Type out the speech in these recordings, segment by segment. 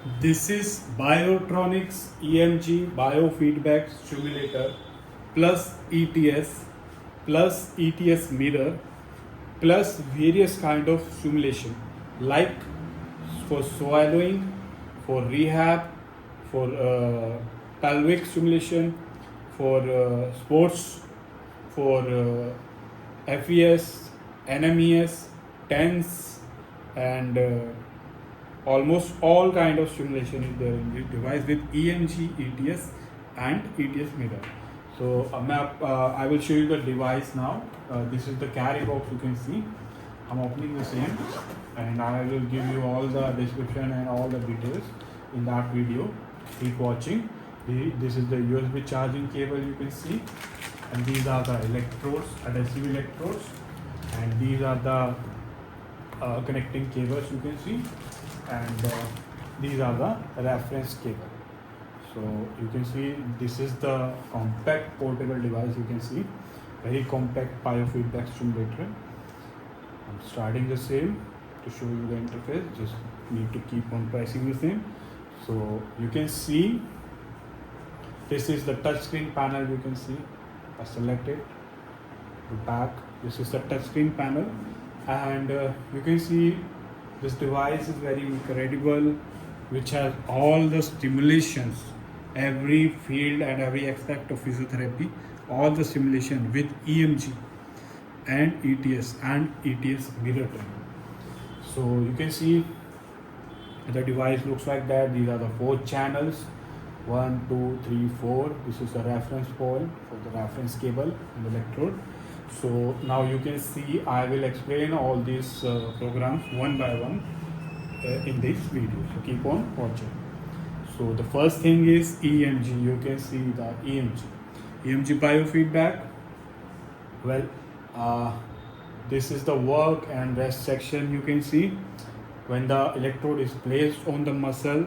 This is Biotronix EMG Biofeedback Stimulator plus ETS mirror plus various kind of stimulation like for swallowing, for rehab, for pelvic stimulation, for sports, for FES, NMES, TENS, and almost all kind of stimulation is there in this device with EMG, ETS, and ETS mirror. So I will show you the device now. This is the carry box. You can see I'm opening the same, and I will give you all the description and all the details in that video. Keep watching. This is the USB charging cable, you can see, and these are the electrodes, adhesive electrodes, and these are the connecting cables, you can see, and these are the reference cable. So you can see this is the compact portable device. You can see very compact biofeedback stimulator. I'm starting the same to show you the interface. Just need to keep on pressing the same. So you can see this is the touchscreen panel. You can see I select it to back. This is the touchscreen panel, and you can see this device is very incredible, which has all the stimulations, every field and every aspect of physiotherapy, all the stimulation with EMG and ETS mirror training. So you can see the device looks like that. These are the 4 channels, 1, 2, 3, 4. This is the reference point for the reference cable and electrode. So now you can see I will explain all these programs one by one in this video. So keep on watching. So the first thing is EMG. You can see the EMG biofeedback. Well, this is the work and rest section. You can see when the electrode is placed on the muscle,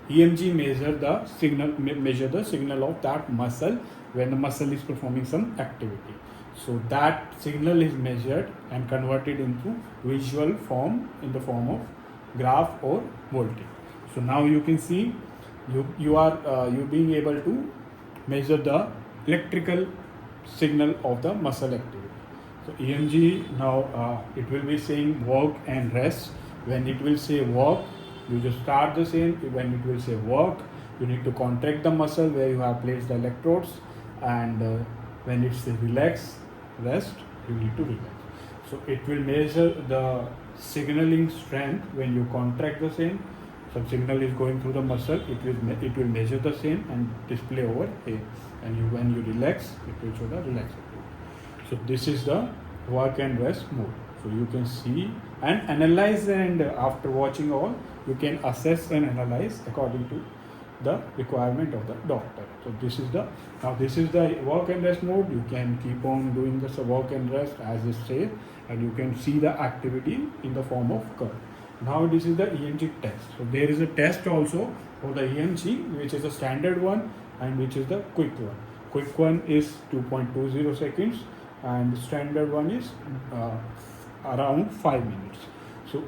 EMG measure the signal of that muscle when the muscle is performing some activity. So that signal is measured and converted into visual form in the form of graph or voltage. So now you can see you being able to measure the electrical signal of the muscle activity. So EMG now it will be saying work and rest. When it will say work, you just start the same. When it will say work, you need to contract the muscle where you have placed the electrodes, and when it says relax, rest, you need to relax. So it will measure the signaling strength when you contract the same. Some signal is going through the muscle, it will measure the same and display over here. And when you relax, it will show the relax activity. So this is the work and rest mode. So you can see and analyze, and after watching all, you can assess and analyze according to the requirement of the doctor. So this is the work and rest mode. You can keep on doing this work and rest as it says, and you can see the activity in the form of curve. Now this is the EMG test. So there is a test also for the EMG, which is a standard one and which is the quick one. Quick one is 2.20 seconds and the standard one is around 5 minutes. So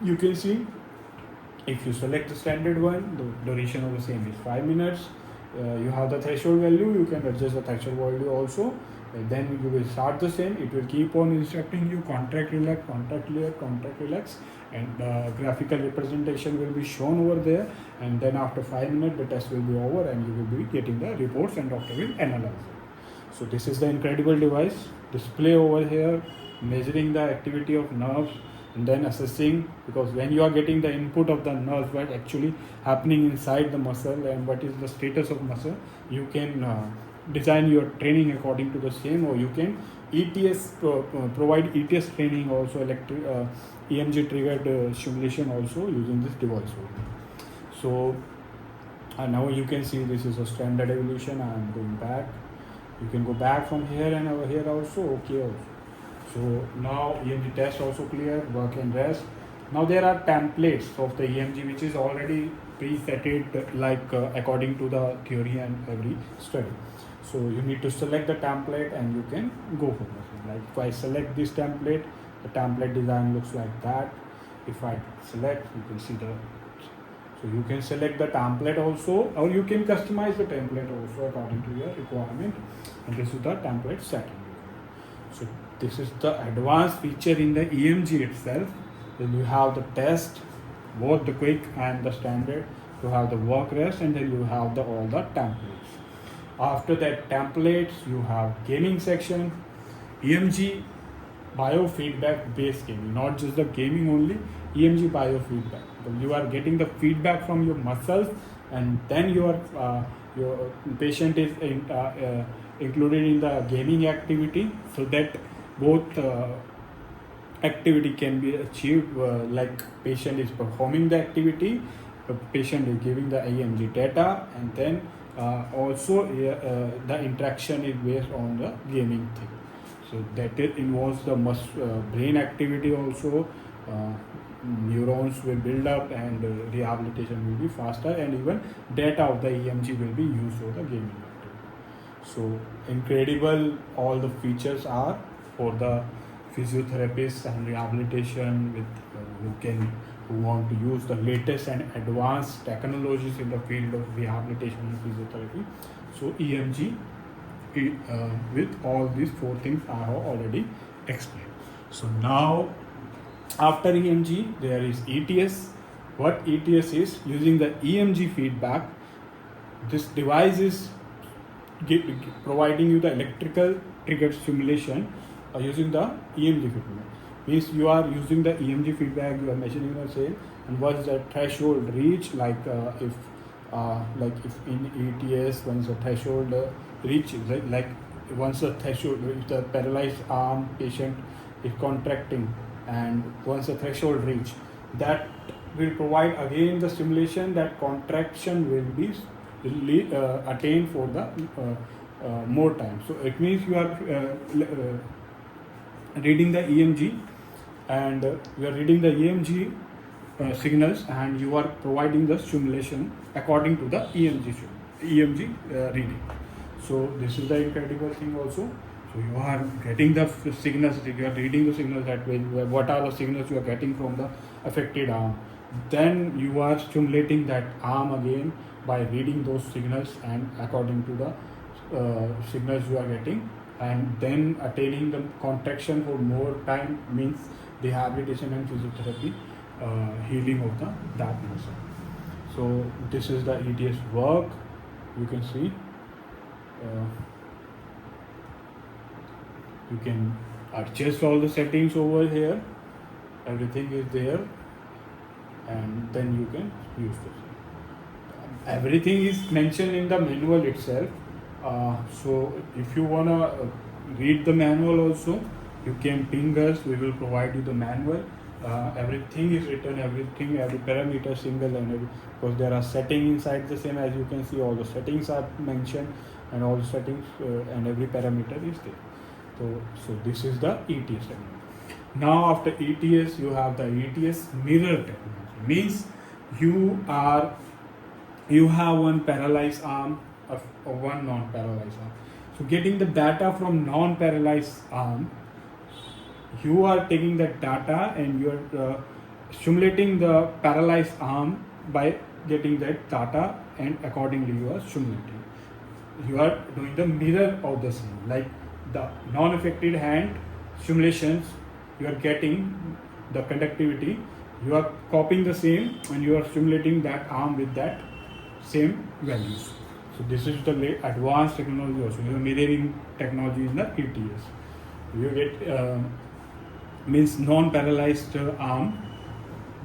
you can see if you select the standard one, the duration of the same is 5 minutes. You have the threshold value, you can adjust the threshold value also. Then you will start the same. It will keep on instructing you contract, relax, contract, relax, and graphical representation will be shown over there. And then after 5 minutes, the test will be over and you will be getting the reports and doctor will analyze it. So this is the incredible device. Display over here, measuring the activity of nerves, and then assessing, because when you are getting the input of the nerves, what actually happening inside the muscle and what is the status of muscle, you can design your training according to the same, or you can provide ETS training also, EMG triggered stimulation also using this device only. So now you can see this is a standard evolution. I am going back. You can go back from here and over here also, okay also. So now EMG test also clear, work and rest. Now there are templates of the EMG which is already presetted according to the theory and every study. So you need to select the template and you can go for it. Like if I select this template, the template design looks like that. If I select, you can see So you can select the template also, or you can customize the template also according to your requirement. And this is the template setting. So this is the advanced feature in the EMG itself. Then you have the test, both the quick and the standard. You have the work rest, and then you have all the templates. After that templates, you have gaming section, EMG Biofeedback based gaming, not just the gaming only, EMG Biofeedback. You are getting the feedback from your muscles, and then your patient is included in the gaming activity, so that both activity can be achieved, like patient is performing the activity, the patient is giving the EMG data, and then also the interaction is based on the gaming thing. So that it involves the brain activity also. Neurons will build up, and rehabilitation will be faster, and even data of the EMG will be used for the gaming activity. So incredible all the features are for the physiotherapists and rehabilitation with who want to use the latest and advanced technologies in the field of rehabilitation and physiotherapy. So EMG with all these 4 things I have already explained. So now after EMG there is ETS. What ETS is? Using the EMG feedback, this device is providing you the electrical triggered stimulation using the EMG feedback. Means you are using the EMG feedback, you are measuring the same, and once the threshold reach, like if in ETS, once the threshold reaches, like once the threshold, if the paralyzed arm patient is contracting, and once the threshold reach, that will provide again the stimulation, that contraction will be attained for the more time. So it means you are reading the EMG, and you are reading the EMG signals, and you are providing the stimulation according to the EMG reading. So this is the incredible thing also. So you are getting the signals, you are reading the signals, that way what are the signals you are getting from the affected arm. Then you are stimulating that arm again by reading those signals, and according to the signals you are getting, and then attaining the contraction for more time, means rehabilitation and physiotherapy, healing of that muscle. So this is the ETS work. You can see you can adjust all the settings over here, everything is there, and then you can use this. Everything is mentioned in the manual itself. So if you wanna read the manual also, you can ping us, we will provide you the manual. Everything is written, every parameter single, and because there are settings inside the same, as you can see all the settings are mentioned, and all the settings and every parameter is there. So this is the ETS technology. Now after ETS you have the ETS mirror technology. Means you have one paralyzed arm or one non-paralyzed arm. So getting the data from non-paralyzed arm, you are taking that data and you are stimulating the paralyzed arm by getting that data, and accordingly you are stimulating. You are doing the mirror of the same, like the non-affected hand stimulations, you are getting the conductivity, you are copying the same, and you are stimulating that arm with that same values. So this is the advanced technology also, the mirroring technology in the ETS. You get means non-paralyzed arm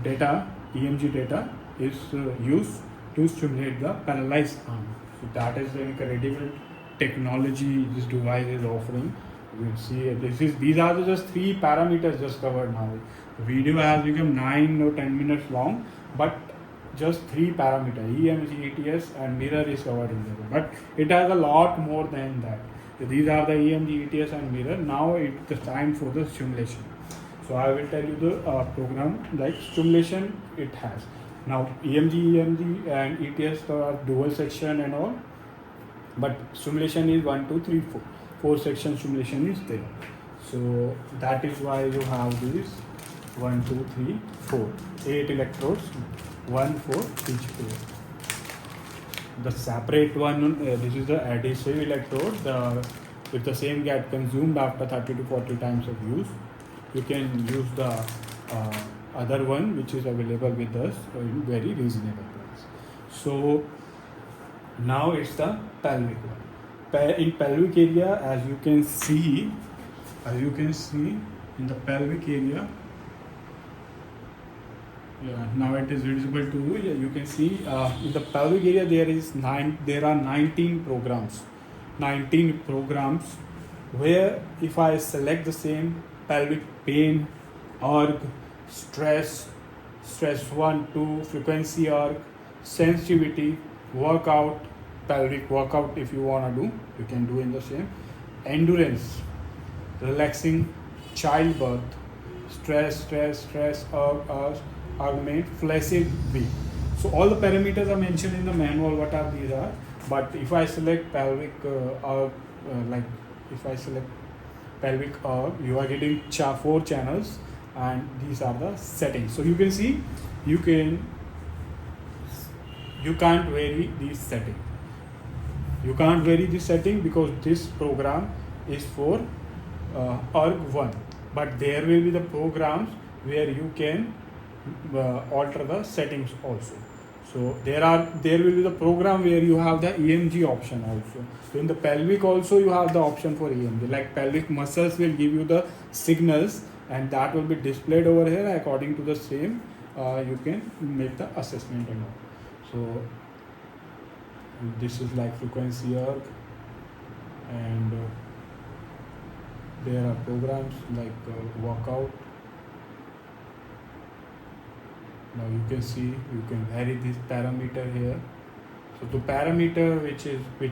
data, EMG data is used to stimulate the paralyzed arm. So that is the incredible technology this device is offering. You will see these are just 3 parameters just covered now. The video has become 9 or 10 minutes long, but just 3 parameters, EMG, ETS and mirror is covered in there. But it has a lot more than that. So these are the EMG, ETS and mirror. Now it's time for the stimulation. So I will tell you the program, like stimulation it has. Now EMG and ETS are dual section and all, but stimulation is 1, 2, 3, 4. 4 section stimulation is there. So that is why you have this 1, 2, 3, 4, 8 electrodes one for each pair. The separate one, this is the adhesive electrode. If the same get consumed after 30 to 40 times of use, you can use the other one which is available with us in very reasonable price. So now it's the pelvic one. In pelvic area, as you can see in the pelvic area, now it is visible to you. You can see in the pelvic area there are 19 programs. 19 programs where if I select the same pelvic pain, org, stress 1, 2, frequency org, sensitivity, workout, pelvic workout if you want to do, you can do in the same, endurance, relaxing, childbirth, stress, augment, flaccid, weak. So all the parameters are mentioned in the manual what are these are. But if I select pelvic if I select pelvic you are getting 4 channels, and these are the settings. So you can see you can't vary this setting. You can't vary this setting because this program is for org1, but there will be the programs where you can alter the settings also. So there will be the program where you have the EMG option also. So in the pelvic also you have the option for EMG. Like pelvic muscles will give you the signals, and that will be displayed over here according to the same. You can make the assessment and all. So this is like frequency erg, and there are programs like workout. Now you can see you can vary this parameter here. So the parameter which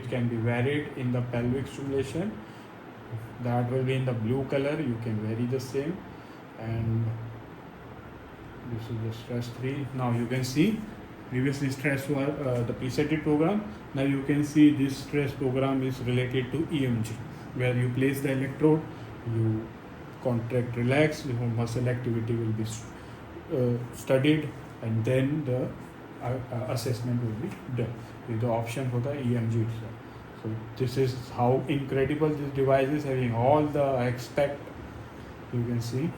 can be varied in the pelvic stimulation, that will be in the blue color. You can vary the same, and this is the stress 3. Now you can see previously stress was the presetted program. Now you can see this stress program is related to EMG, where you place the electrode, you contract, relax, your muscle activity will be studied, and then the assessment will be done with the option for the EMG itself. So this is how incredible this device is, having all the aspect. You can see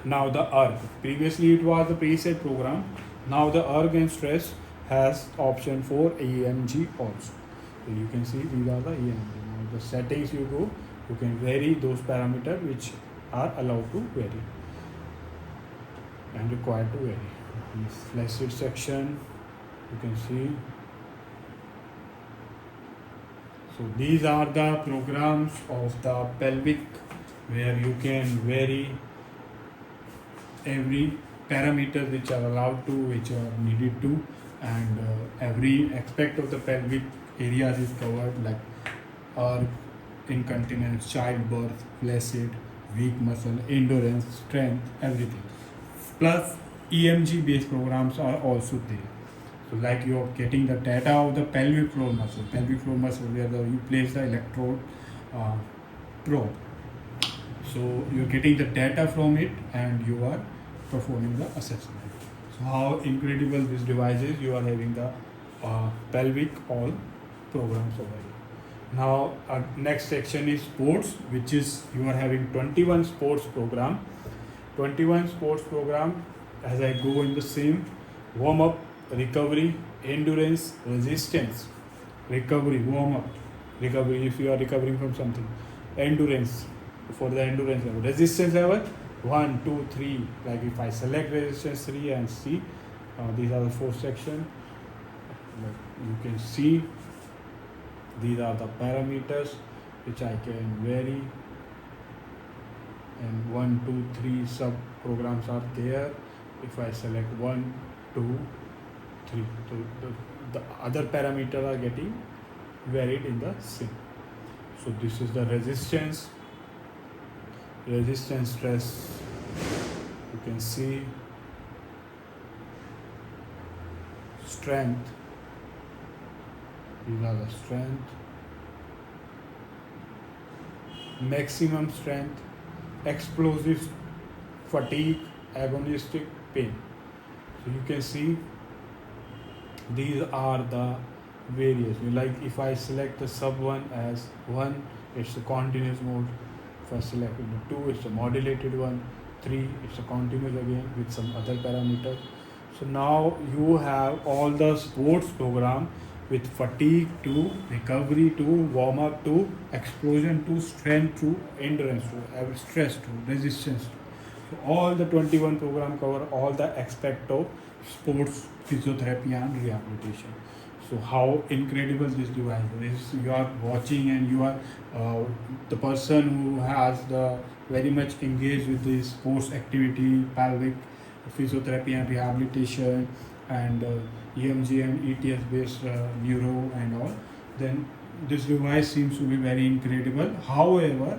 now the ERG. Previously it was the preset program. Now the ERG and stress has option for EMG also. So you can see these are the EMG. Now the settings you go, you can vary those parameters which are allowed to vary and required to vary. This flaccid section, you can see. So these are the programs of the pelvic where you can vary every parameter which are allowed to, which are needed to, and every aspect of the pelvic areas is covered, like incontinence, childbirth, flaccid, weak muscle, endurance, strength, everything. Plus EMG based programs are also there. So like you are getting the data of the pelvic floor muscle where you place the electrode probe. So you're getting the data from it and you are performing the assessment. So how incredible this device is. You are having the pelvic all programs over here. Now next section is sports, which is you are having 21 sports program. 21 sports program, as I go in the same: warm up, recovery, endurance, resistance, recovery, warm up, recovery if you are recovering from something, endurance for the endurance level, resistance level 1, 2, 3. Like if I select resistance 3 and see, these are the 4 sections. You can see these are the parameters which I can vary, and 1, 2, 3 sub programs are there. If I select 1, 2, 3, so the other parameters are getting varied in the same. So this is the resistance stress. You can see strength. These are the strength, maximum strength, explosive, fatigue, agonistic, pain. So you can see these are the various. Like if I select the sub 1 as 1, it's a continuous mode. If I select the 2, it's a modulated one. 3, it's a continuous again with some other parameter. So now you have all the sports program with fatigue to recovery to warm up to explosion to strength to endurance to stress to resistance. So all the 21 program cover all the aspect of sports physiotherapy and rehabilitation. So how incredible this device is. You are watching and you are the person who has the very much engaged with this sports activity, pelvic physiotherapy and rehabilitation, and EMG and ETS based neuro and all. Then this device seems to be very incredible. However,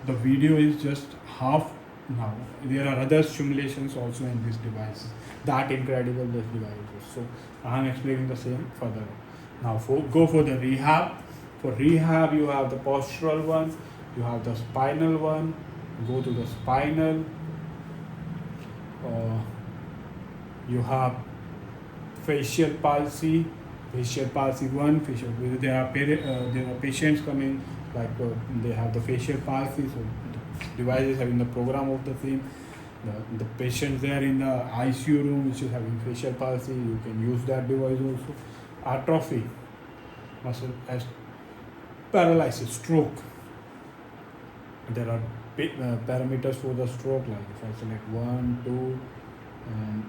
the video is just half now. There are other simulations also in this device. That incredible this device is. So I am explaining the same further. Now go for the rehab. For rehab you have the postural one, you have the spinal one. Go to the spinal. You have facial palsy 1, facial. There are patients coming like they have the facial palsy, so the device is having the program of the same. The patients there in the ICU room which is having facial palsy, you can use that device also. Atrophy, muscle as paralysis, stroke. There are parameters for the stroke, like if I select 1, 2, and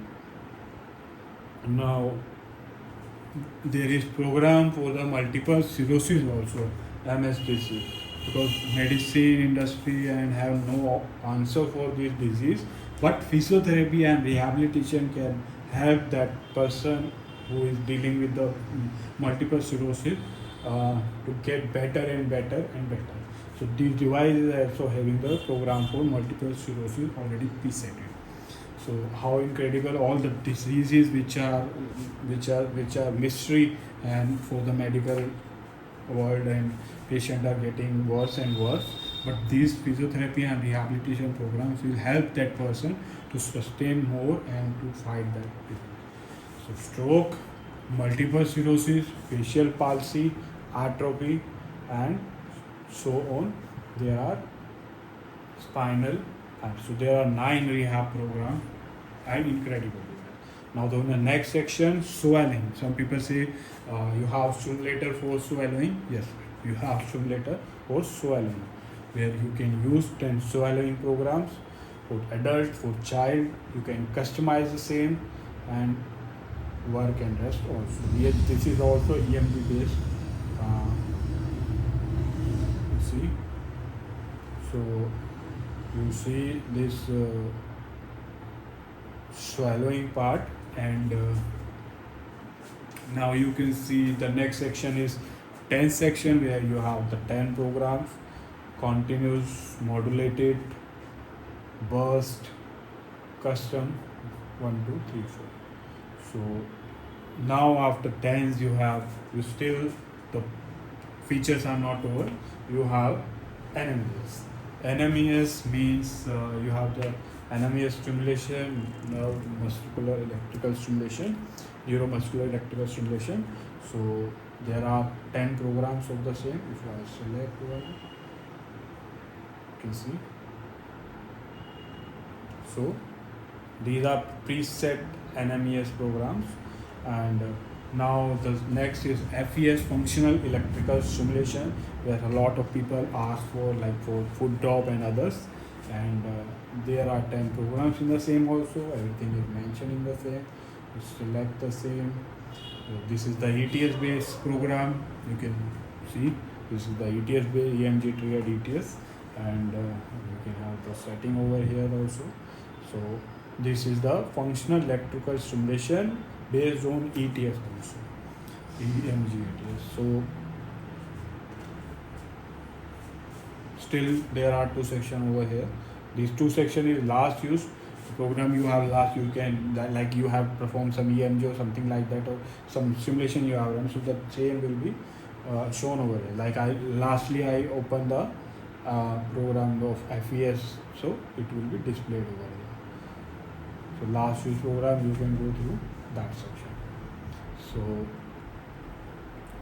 now there is program for the multiple sclerosis also, MSDC, because medicine industry and have no answer for this disease, but physiotherapy and rehabilitation can help that person who is dealing with the multiple sclerosis to get better and better and better. So these devices are also having the program for multiple sclerosis already preset. So how incredible all the diseases which are mystery and for the medical world, and patients are getting worse and worse. But these physiotherapy and rehabilitation programs will help that person to sustain more and to fight that disease. So stroke, multiple sclerosis, facial palsy, atrophy, and so on. There are spinal. So there are 9 rehab programs and incredible. Now the next section, swelling. Some people say you have simulator for swallowing. Yes, you have simulator for swallowing, where you can use 10 swallowing programs for adult, for child. You can customize the same and work and rest also. Yes, this is also EMG based. See, so you see this swallowing part, and now you can see the next section is 10 section, where you have the 10 programs: continuous, modulated, burst, custom, 1, 2, 3, 4. So now after 10s you still, the features are not over. You have NMES. NMES means you have the NMES stimulation, neuromuscular electrical stimulation, neuromuscular electrical stimulation. So there are 10 programs of the same. If I select one, you can see. So these are preset NMES programs, and now the next is FES, functional electrical stimulation, where a lot of people ask for, like for foot drop and others, and there are 10 programs in the same also. Everything is mentioned in the same. You select the same. So this is the ETS based program. You can see this is the ETS based EMG triggered ETS, and you can have the setting over here also. So this is the functional electrical stimulation based on ETS also, EMG ETS. So still there are 2 sections over here. These 2 sections is last use. The program you have last, you can, like you have performed some EMG or something like that, or some simulation you have run, so the same will be shown over here. Like I opened the program of FES, so it will be displayed over here. So last week's program you can go through that section. So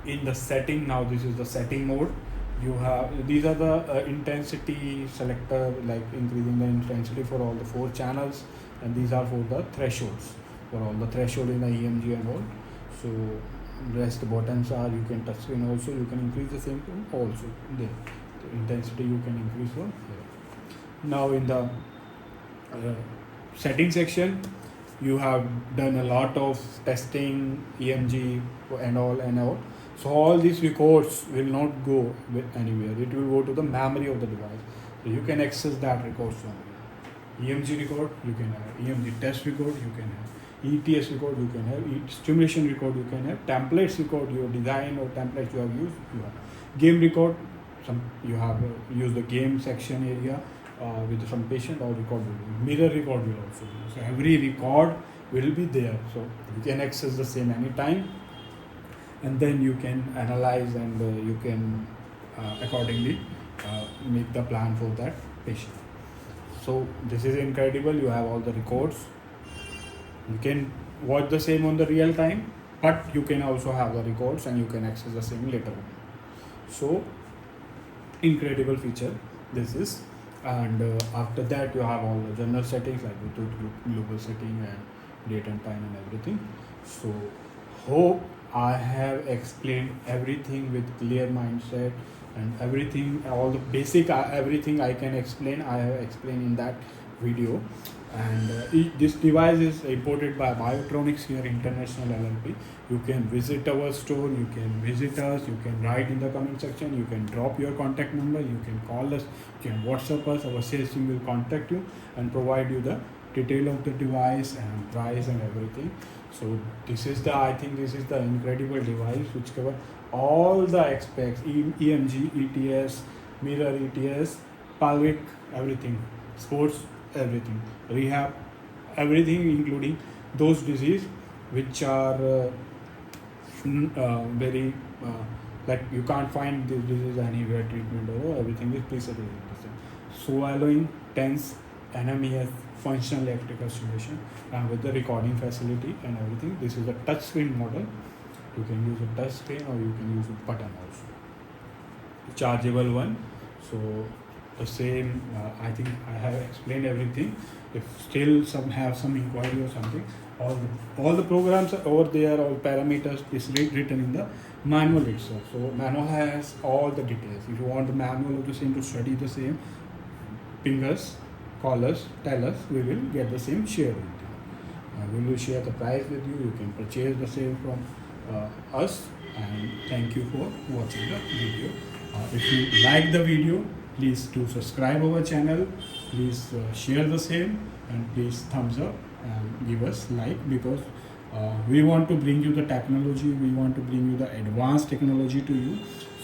in the setting, now this is the setting mode. You have, these are the intensity selector, like increasing the intensity for all the 4 channels, and these are for the thresholds, for all the threshold in the EMG and all. So rest buttons are, you can touch screen also, you can increase the same thing also there. The intensity you can increase from here. Now in the setting section, you have done a lot of testing, EMG and all. So all these records will not go anywhere. It will go to the memory of the device. So you can access that records from here. EMG record you can have, EMG test record you can have, ETS record you can have, stimulation record you can have, templates record your design or templates you have used you have, game record, some you have used the game section area with some patient, or record will be, mirror record will also be. So every record will be there. So you can access the same anytime, and then you can analyze and you can accordingly make the plan for that patient. So this is incredible. You have all the records. You can watch the same on the real time, but you can also have the records and you can access the same later on. So incredible feature this is. And after that you have all the general settings like Bluetooth, global setting, and date and time and everything. So hope I have explained everything with clear mindset, and everything, all the basic everything I can explain, I have explained in that video. And this device is imported by Biotronix here, International LLP. You can visit our store, you can visit us, you can write in the comment section, you can drop your contact number, you can call us, you can WhatsApp us. Our sales team will contact you and provide you the detail of the device and price and everything. So this is the, I think this is the incredible device which cover all the aspects, EMG, ETS, mirror ETS, pelvic, everything, sports, everything, rehab, everything, including those diseases which are very like you can't find this disease anywhere, treatment or everything is preset. Swallowing, tense, NMES, functional electrical stimulation, and with the recording facility and everything. This is a touch screen model. You can use a touch screen or you can use a button also. Chargeable one. So the same, I think I have explained everything. If still some have some inquiry or something, all the programs are over there, all parameters is written in the manual itself. So manual has all the details. If you want the manual of the same to study the same, ping us, call us, tell us, we will get the same share with you. We will share the price with you. You can purchase the same from us. And thank you for watching the video. If you like the video, please do subscribe our channel, please share the same, and please thumbs up and give us like, because we want to bring you the technology, we want to bring you the advanced technology to you,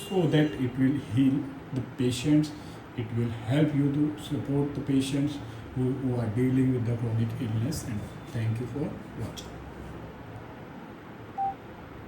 so that it will heal the patients, it will help you to support the patients who are dealing with the chronic illness. And thank you for watching.